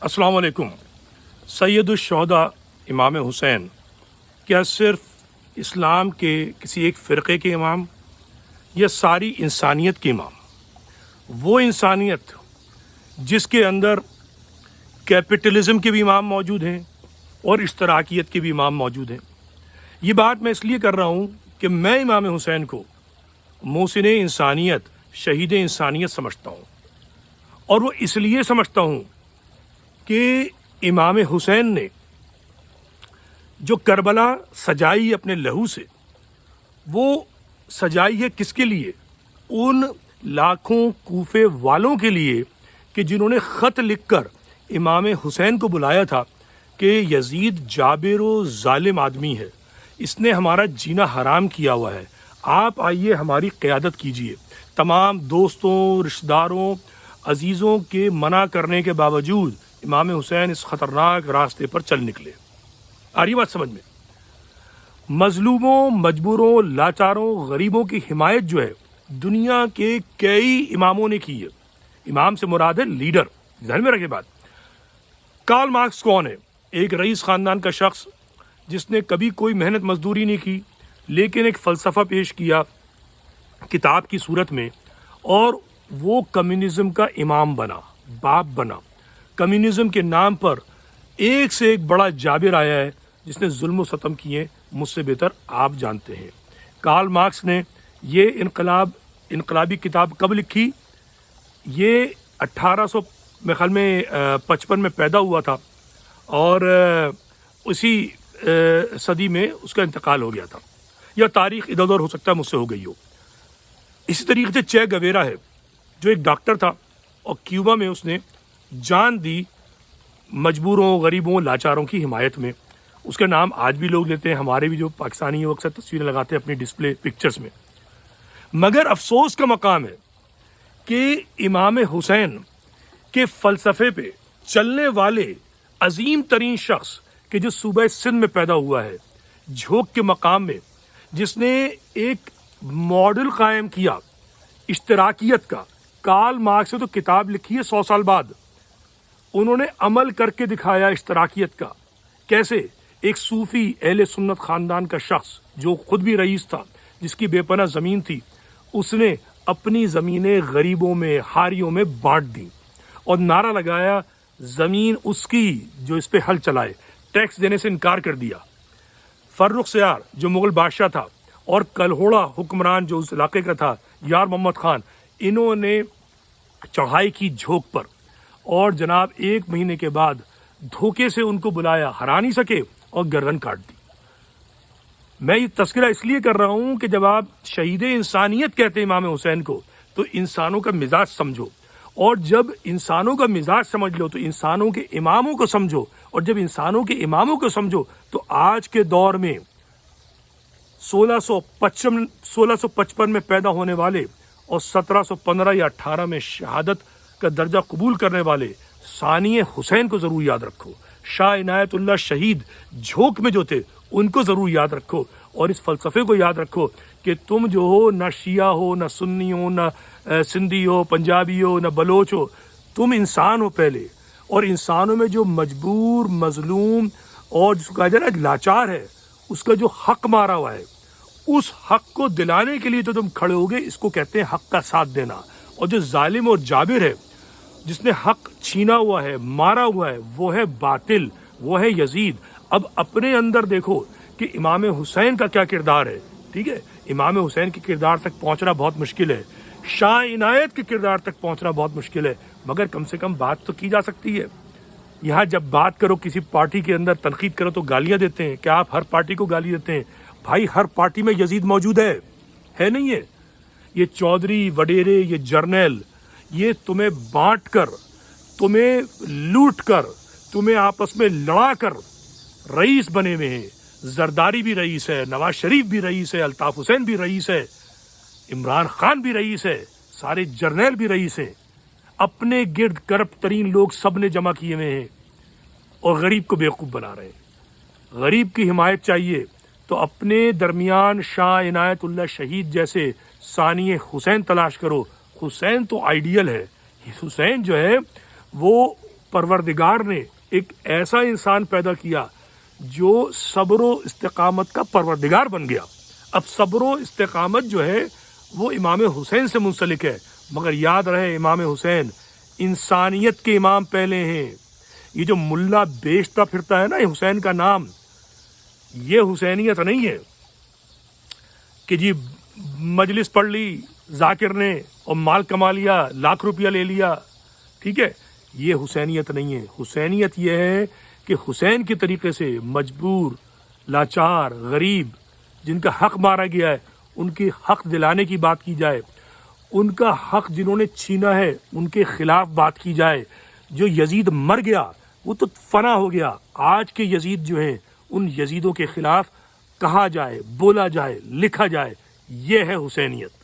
अस्सलाम वालेकुम। सैयदुश्शुहदा इमाम हुसैन क्या सिर्फ इस्लाम के किसी एक फ़िरक़े के इमाम या सारी इंसानियत के इमाम? वो इंसानियत जिसके अंदर कैपिटलिज़म के भी इमाम मौजूद हैं और इश्तराकियत के भी इमाम मौजूद हैं। ये बात मैं इसलिए कर रहा हूँ कि मैं इमाम हुसैन को मोहसिन इंसानियत, शहीद इंसानियत समझता हूँ, और वो इसलिए समझता हूँ कि इमाम हुसैन ने जो करबला सजाई अपने लहू से, वो सजाई है किसके लिए? उन लाखों कूफे वालों के लिए कि जिन्होंने ख़त लिखकर इमाम हुसैन को बुलाया था कि यजीद जाबिर व ज़ालिम आदमी है, इसने हमारा जीना हराम किया हुआ है, आप आइए हमारी क़यादत कीजिए। तमाम दोस्तों, रिश्तेदारों, अजीज़ों के मना करने के बावजूद इमाम हुसैन इस ख़तरनाक रास्ते पर चल निकले। आ रही बात समझ में? मजलूमों, मजबूरों, लाचारों, गरीबों की हिमायत जो है दुनिया के कई इमामों ने की है। इमाम से मुराद है लीडर, ध्यान में रखिए बात। कार्ल मार्क्स कौन है? एक रईस ख़ानदान का शख्स जिसने कभी कोई मेहनत मजदूरी नहीं की, लेकिन एक फ़लसफ़ा पेश किया किताब की सूरत में, और वो कम्युनिज़म का इमाम बना, बाप बना। कम्युनिज़म के नाम पर एक से एक बड़ा जाबिर आया है जिसने जुल्म व सतम किए, मुझसे बेहतर आप जानते हैं। कार्ल मार्क्स ने ये इनकलाबी किताब कब लिखी? ये 1855 में पैदा हुआ था और उसी सदी में उसका इंतकाल हो गया था, या तारीख़ इधर उधर हो सकता है, मुझसे हो गई हो। इसी तरीके से चे गवेरा है जो एक डॉक्टर था और क्यूबा में उसने जान दी मजबूरों, गरीबों, लाचारों की हिमायत में। उसका नाम आज भी लोग लेते हैं, हमारे भी जो पाकिस्तानी हैं वो अक्सर तस्वीरें लगाते हैं अपनी डिस्प्ले पिक्चर्स में। मगर अफसोस का मकाम है कि इमाम हुसैन के फ़लसफ़े पे चलने वाले अजीम तरीन शख्स कि जो सूबा सिंध में पैदा हुआ है, झोंक के मकाम में, जिसने एक मॉडल कायम किया इश्तराकियत का। कार्ल मार्क्स ने तो किताब लिखी है 100 साल बाद, उन्होंने अमल करके दिखाया इश्तराकियत का। कैसे? एक सूफ़ी अहले सुन्नत ख़ानदान का शख्स जो खुद भी रईस था, जिसकी बेपनाह ज़मीन थी, उसने अपनी ज़मीनें गरीबों में, हारियों में बांट दी और नारा लगाया ज़मीन उसकी जो इस पे हल चलाए। टैक्स देने से इनकार कर दिया। फर्रुख सियार जो मुग़ल बादशाह था और कलहोड़ा हुक्मरान जो उस इलाके का था, यार मोहम्मद ख़ान, इन्होंने चढ़ाई की झोंक पर, और जनाब 1 महीने के बाद धोखे से उनको बुलाया, हरा नहीं सके और गर्दन काट दी। मैं ये तस्करा इसलिए कर रहा हूँ कि जब आप शहीद इंसानियत कहते हैं इमाम हुसैन को, तो इंसानों का मिजाज समझो, और जब इंसानों का मिजाज समझ लो तो इंसानों के इमामों को समझो, और जब इंसानों के इमामों को समझो तो आज के दौर में 1655 में पैदा होने वाले और 1715 या 18 में शहादत का दर्जा कबूल करने वाले सानिए हुसैन को ज़रूर याद रखो। शाह इनायतुल्लाह शहीद झोंक में जो थे उनको ज़रूर याद रखो, और इस फ़लसफ़े को याद रखो कि तुम जो हो, ना शिया हो, ना सुन्नी हो, ना सिंधी हो, पंजाबी हो, ना बलोच हो, तुम इंसान हो पहले, और इंसानों में जो मजबूर, मजलूम और जिसको कहा जाए ना लाचार है, उसका जो हक मारा हुआ है, उस हक को दिलाने के लिए तो तुम खड़े होगे, इसको कहते हैं हक का साथ देना। और जो जालिम और जाबिर है, जिसने हक छीना हुआ है, मारा हुआ है, वो है बातिल, वो है यजीद। अब अपने अंदर देखो कि इमाम हुसैन का क्या किरदार है। ठीक है, इमाम हुसैन के किरदार तक पहुंचना बहुत मुश्किल है, शाह इनायत के किरदार तक पहुंचना बहुत मुश्किल है, मगर कम से कम बात तो की जा सकती है। यहाँ जब बात करो किसी पार्टी के अंदर, तनकीद करो तो गालियां देते हैं। क्या आप हर पार्टी को गाली देते हैं? भाई हर पार्टी में यजीद मौजूद है नहीं है? ये चौधरी, वडेरे, ये जर्नल, ये तुम्हें बांट कर, तुम्हें लूट कर, तुम्हें आपस में लड़ा कर रईस बने हुए हैं। जरदारी भी रईस है, नवाज शरीफ भी रईस है, अल्ताफ हुसैन भी रईस है, इमरान खान भी रईस है, सारे जर्नल भी रईस हैं। अपने गिर्द करप्ट तरीन लोग सब ने जमा किए हुए हैं और गरीब को बेवकूफ़ बना रहे हैं। गरीब की हिमायत चाहिए तो अपने दरमियान शाह इनायतुल्लाह शहीद जैसे सानिए हुसैन तलाश करो। हुसैन तो आइडियल है, हुसैन जो है वो پروردگار نے ایک ایسا انسان پیدا کیا جو صبر و استقامت کا پروردگار بن گیا. اب صبر و استقامت جو ہے وہ امام حسین سے منسلک ہے، مگر یاد رہے امام حسین انسانیت کے امام پہلے ہیں. یہ جو ملا بیچتا پھرتا ہے نا حسین کا نام، یہ حسینیت نہیں ہے کہ جی مجلس پڑھ لی ذاکر نے اور مال کما لیا، لاکھ روپیہ لے لیا. ٹھیک ہے، یہ حسینیت نہیں ہے. حسینیت یہ ہے کہ حسین کے طریقے سے مجبور، لاچار، غریب جن کا حق مارا گیا ہے ان کے حق دلانے کی بات کی جائے، ان کا حق جنہوں نے چھینا ہے ان کے خلاف بات کی جائے. جو یزید مر گیا وہ تو فنا ہو گیا، آج کے یزید جو ہیں ان یزیدوں کے خلاف کہا جائے، بولا جائے، لکھا جائے. یہ ہے حسینیت.